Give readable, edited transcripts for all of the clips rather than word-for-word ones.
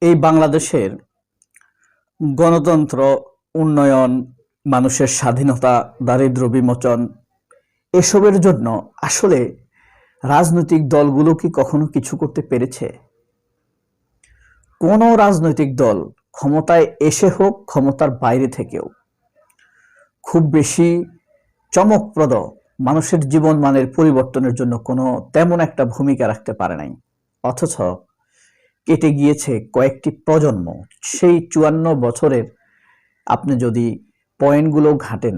এই বাংলাদেশের গণতন্ত্র, উন্নয়ন, মানুষের স্বাধীনতা, দারিদ্র্য বিমোচন এসবের জন্য আসলে রাজনৈতিক দলগুলো কি কখনো কিছু করতে পেরেছে? কোনো রাজনৈতিক দল ক্ষমতায় এসে হোক, ক্ষমতার বাইরে থেকেও খুব বেশি চমকপ্রদ মানুষের জীবন মানের পরিবর্তনের জন্য কোনো তেমন একটা ভূমিকা রাখতে পারে নাই। অথচ কেটে গিয়েছে কয়েকটি প্রজন্ম। সেই 54 বছরের আপনি যদি পয়েন্টগুলো ঘাটেন,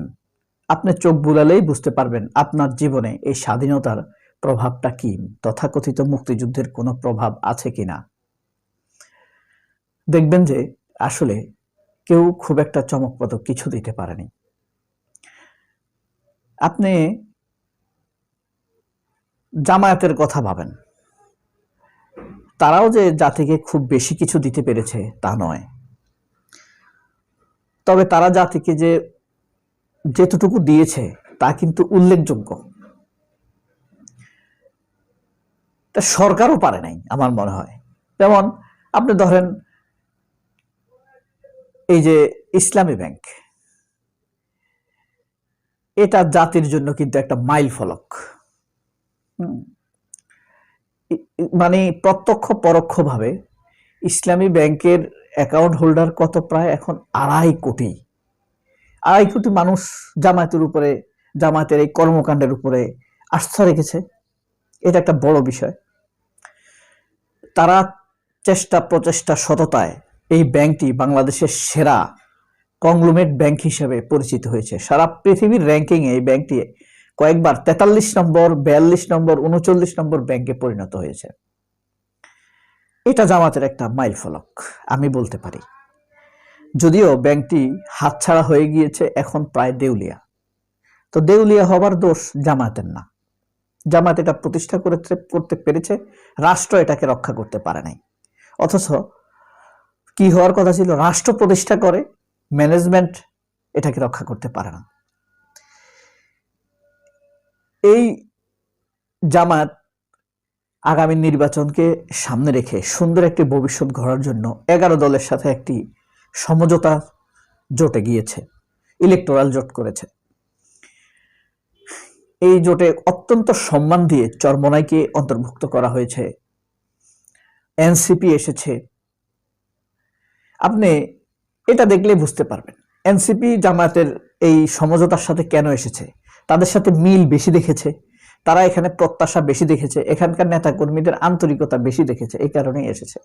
আপনি চোখ বুলালেই বুঝতে পারবেন আপনার জীবনে এই স্বাধীনতার প্রভাবটা কি, তথাকথিত মুক্তিযুদ্ধের কোনো প্রভাব আছে কিনা। দেখবেন যে আসলে কেউ খুব একটা চমকপ্রদ কিছু দিতে পারেনি। আপনি জামায়াতের কথা ভাবেন, তারাও যে জাতিকে খুব বেশি কিছু দিতে পেরেছে তা নয়, তবে তারা জাতিকে যে যেতটুকু দিয়েছে তা কিন্তু উল্লেখযোগ্য। তা সরকারও পারে নাই আমার মনে হয়। যেমন আপনি ধরেন এই যে ইসলামী ব্যাংক, এটা জাতির জন্য কিন্তু একটা মাইল ফলক। মানে প্রত্যক্ষ পরোক্ষভাবে ইসলামী ব্যাংকের অ্যাকাউন্ট হোল্ডার কত, প্রায় এখন 2.5 কোটি মানুষ জামায়াতের উপরে, জামায়াতের এই কর্মকাণ্ডের উপরে আস্থা রেখেছে। এটা একটা বড় বিষয়। তারা চেষ্টা প্রচেষ্টা সততায় এই ব্যাংকটি বাংলাদেশের সেরা কংগ্লোমেরেট ব্যাংক হিসেবে পরিচিত হয়েছে। সারা পৃথিবীর র্যাঙ্কিং এ এই ব্যাংকটি কয়েকবার 43 নম্বর, 42 নম্বর, 39 নম্বর ব্যাংকে পরিণত হয়েছে। এটা জামাতের একটা মাইল ফলক আমি বলতে পারি। যদিও ব্যাংকটি হাতছাড়া হয়ে গিয়েছে, এখন প্রায় দেউলিয়া। তো দেউলিয়া হবার দোষ জামায়াতের না। জামায়াত এটা প্রতিষ্ঠা করতে পেরেছে, রাষ্ট্র এটাকে রক্ষা করতে পারে নাই। অথচ কি হওয়ার কথা ছিল, রাষ্ট্র প্রতিষ্ঠা করে, ম্যানেজমেন্ট এটাকে রক্ষা করতে পারে না। এই জামায়াত আগামী নির্বাচনকে সামনে রেখে সুন্দর একটি ভবিষ্যৎ গড়ার জন্য 11 দলের সাথে একটি সমঝোতা জোটে গিয়েছে, ইলেকটোরাল জোট করেছে। এই জোটে অত্যন্ত সম্মান দিয়ে চরমোনাইকে অন্তর্ভুক্ত করা হয়েছে, এনসিপি এসেছে। আপনি এটা দেখলে বুঝতে পারবেন এনসিপি জামায়াতের এই সমঝোতার সাথে কেন এসেছে। তাদের সাথে মিল বেশি দেখেছে, তারা এখানে প্রত্যাশা বেশি দেখেছে, এখানকার নেতা কর্মীদের আন্তরিকতা বেশি দেখেছে, এই কারণেই এসেছে।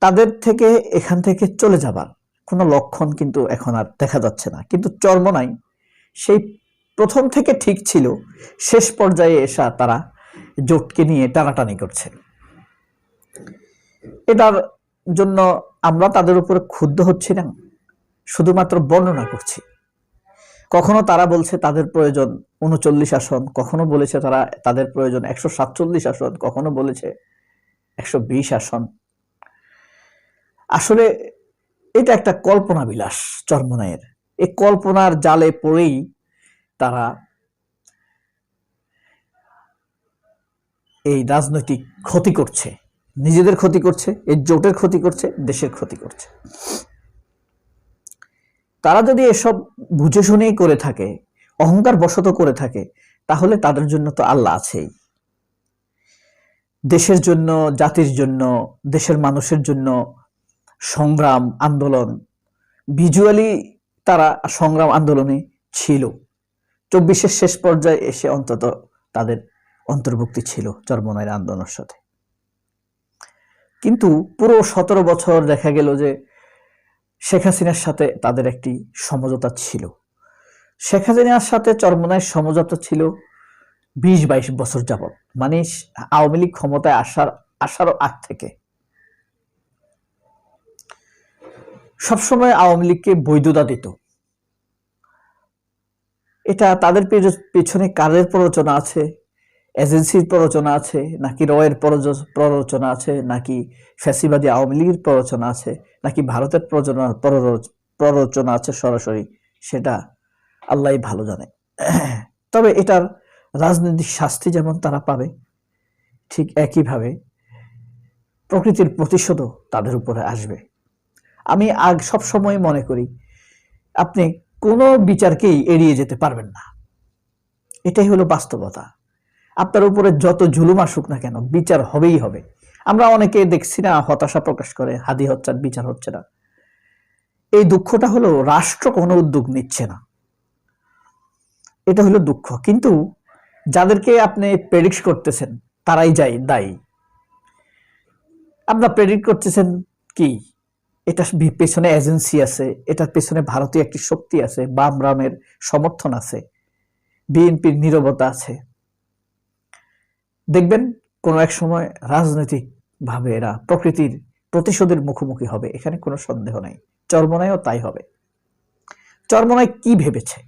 তাদের থেকে এখান থেকে চলে যাবার কোনো লক্ষণ কিন্তু এখন আর দেখা যাচ্ছে না। কিন্তু চরমোনাই সেই প্রথম থেকে ঠিক ছিল, শেষ পর্যায়ে এসে তারা জোটকে নিয়ে টানাটানি করছে। এটার জন্য আমরা তাদের উপরে ক্ষুব্ধ হচ্ছি না, শুধুমাত্র বর্ণনা করছি। কখনো তারা বলছে তাদের প্রয়োজন 39 আসন, কখনো বলেছে তাদের প্রয়োজন 147 আসন, কখনো বলেছে 120 আসন। আসলে এটা একটা কল্পনা বিলাস চরমোনাইয়ের। এই কল্পনার জালে পড়েই তারা এই রাজনৈতিক ক্ষতি করছে, নিজেদের ক্ষতি করছে, এই জোটের ক্ষতি করছে, দেশের ক্ষতি করছে। তারা যদি এসব বুঝে শুনেই করে থাকে, অহংকার বশত করে থাকে, তাহলে তাদের জন্য তো আল্লাহ আছেই। দেশের জন্য, জাতির জন্য, দেশের মানুষের জন্য সংগ্রাম আন্দোলন, ভিজুয়ালি তারা সংগ্রাম আন্দোলনে ছিল। 24-এর শেষ পর্যায়ে এসে অন্তত তাদের অন্তর্ভুক্তি ছিল চরমোনাইয়ের আন্দোলনের সাথে। কিন্তু পুরো 17 বছর দেখা গেল যে শেখ হাসিনার সাথে তাদের একটি সমঝোতা ছিল। শেখ হাসিনার সাথে চরমোনাইয়ের সমঝোতা ছিল 20-22 বছর যাবত, মানে আওয়ামী লীগ ক্ষমতায় আসারও আগ থেকে। সবসময় আওয়ামী লীগকে বৈধতা দিত। এটা তাদের পেছনে কারের প্ররোচনা আছে, এজেন্সির প্ররোচনা আছে, নাকি রয়ের প্ররোচনা আছে, নাকি ফ্যাসিবাদী আওয়ামী লীগের প্ররোচনা আছে, নাকি ভারতের প্ররোচনা আছে সরাসরি, সেটা আল্লাহই ভালো জানে। তবে এটার রাজনৈতিক শাস্তি যেমন তারা পাবে, ঠিক একইভাবে প্রকৃতির প্রতিশোধও তাদের উপরে আসবে। আমি সব সময় মনে করি আপনি কোনো বিচারকেই এড়িয়ে যেতে পারবেন না। এটাই হলো বাস্তবতা। আপনার উপরে যত জুলুম আসুক না কেন, বিচার হবেই হবে। আমরা অনেকে দেখছি না হতাশা প্রকাশ করে, হাদি হচ্ছেন, বিচার হচ্ছে না। এই দুঃখটা হলো রাষ্ট্র কোনো উদ্যোগ নিচ্ছে না, এটা হলো দুঃখ। কিন্তু যাদেরকে আপনি প্রেডিক্ট করতেছেন তারাই দায়ী। আপনারা প্রেডিক্ট করতেছেন কি? এটা পেছনে এজেন্সি আছে, এটার পেছনে ভারতীয় একটি শক্তি আছে, বাম রামের সমর্থন আছে, বিএনপির নীরবতা আছে। দেখবেন কোন এক সময় রাজনৈতিক ভাবে এরা প্রকৃতির প্রতিশোধের মুখোমুখি হবে, এখানে কোনো সন্দেহ নাই। চরমোনাইও তাই হবে। চরমোনাই কি ভেবেছে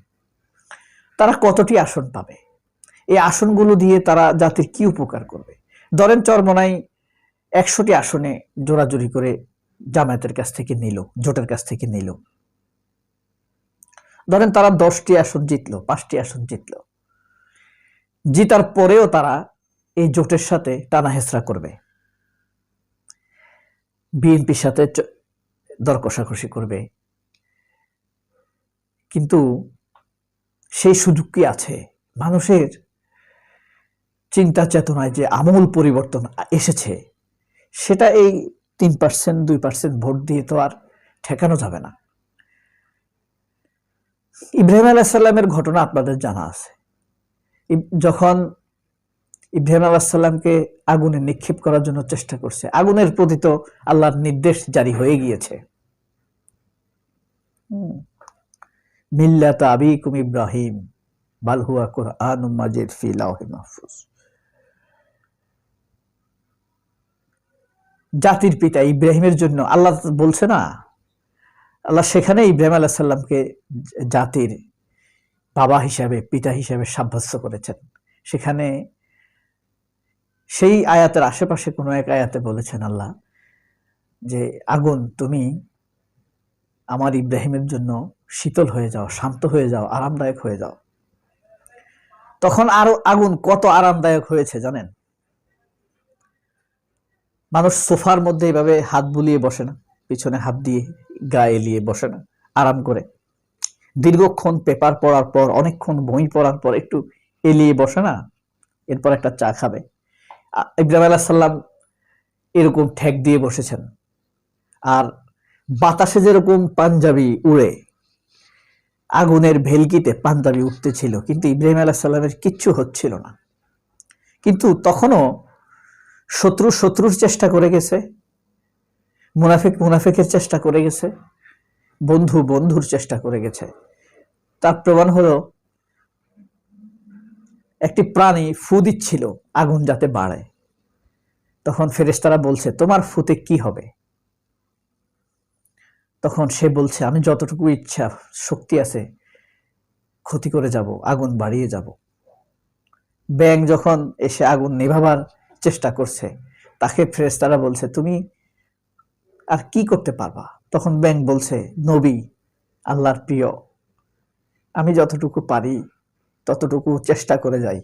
তারা কতটি আসন পাবে, এই আসনগুলো দিয়ে তারা জাতির কি উপকার করবে? ধরেন চরমোনাই 100টি আসনে জোরাজুরি করে জামায়াতের কাছ থেকে নিল, জোটের কাছ থেকে নিল। ধরেন তারা 10টি আসন জিতলো, 5টি আসন জিতলো, জিতার পরেও তারা এই জোটের সাথে টানা হেঁচড়া করবে, বিএনপির সাথে দর কষাকষি করবে। কিন্তু সেই সুযোগ কি আছে? মানুষের চিন্তা চেতনায় যে আমূল পরিবর্তন এসেছে, সেটা এই 3%, 2% ভোট দিয়ে তো আর ঠেকানো যাবে না। ইব্রাহিম আলাইহিস সালামের ঘটনা আপনাদের জানা আছে। যখন ইব্রাহিম আলাইহিস সালামকে আগুনে নিক্ষেপ করার জন্য চেষ্টা করছে, আগুনের প্রতি তো আল্লাহর নির্দেশ জারি হয়ে গিয়েছে, মিল্লাত আবিকুম ইব্রাহিম বাল হুয়া কুরআনুম মাজিদ ফি লাওহিল মাহফুজ। জাতির পিতা ইব্রাহিমের জন্য আল্লাহ বলছে না, আল্লাহ সেখানে ইব্রাহিম আলাইহিস সালামকে জাতির বাবা হিসাবে, পিতা হিসাবে সাব্যস্ত করেছেন। সেখানে সেই আয়াতের আশেপাশে কোনো এক আয়াতে বলেছেন আল্লাহ যে আগুন তুমি আমার ইব্রাহিমের জন্য শীতল হয়ে যাও, শান্ত হয়ে যাও, আরামদায়ক হয়ে যাও। তখন আরো আগুন কত আরামদায়ক হয়েছে জানেন? মানুষ সোফার মধ্যে এভাবে হাত বুলিয়ে বসে না, পিছনে হাত দিয়ে গায়ে এলিয়ে বসে না, আরাম করে দীর্ঘক্ষণ পেপার পড়ার পর, অনেকক্ষণ বই পড়ার পর একটু এলিয়ে বসে না, এরপর একটা চা খাবে। ইব্রাহিম আলাইহিস সালাম এরকম ঠেক দিয়ে বসেছেন। আর বাতাসে যেরকম পাঞ্জাবি উড়ে, আগুনের ভেলকিতে পাঞ্জাবি উঠতেছিল, কিন্তু ইব্রাহিম আলাইহিস সালামের কিচ্ছু হচ্ছিল না। কিন্তু তখনও শত্রুর চেষ্টা করে গেছে, মুনাফিকের চেষ্টা করে গেছে, বন্ধুর চেষ্টা করে গেছে। তার প্রমাণ হলো একটি প্রাণী ফু দিচ্ছিল আগুন যাতে বাড়ে। তখন ফেরেশতারা বলছে তোমার ফুতে কি হবে? তখন সে বলছে আমি যতটুকু ইচ্ছা শক্তি আছে ক্ষতি করে যাব, আগুন বাড়িয়ে যাব। ব্যাঙ যখন এসে আগুন নেভাবার চেষ্টা করছে, তাকে ফেরেশতারা বলছে তুমি আর কি করতে পারবা? তখন ব্যাঙ বলছে নবী, আল্লাহর প্রিয়, আমি যতটুকু পারি ততটুকু চেষ্টা করে যাই,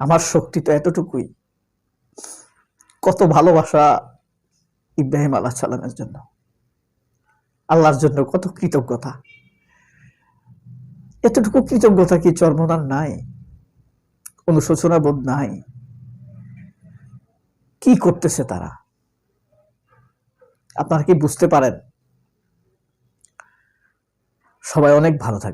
আমার শক্তি তো এতটুকুই। কত ভালোবাসা ইব্রাহিম আলাইহিস সালামের জন্য, আল্লাহর জন্য কত কৃতজ্ঞতা। এতটুকু কৃতজ্ঞতা কি চরমোনার নাই? অনুশোচনা বোধ নাই? কি করতেছে তারা? আপনারা কি বুঝতে পারেন? সবাই অনেক ভালো থাকবে।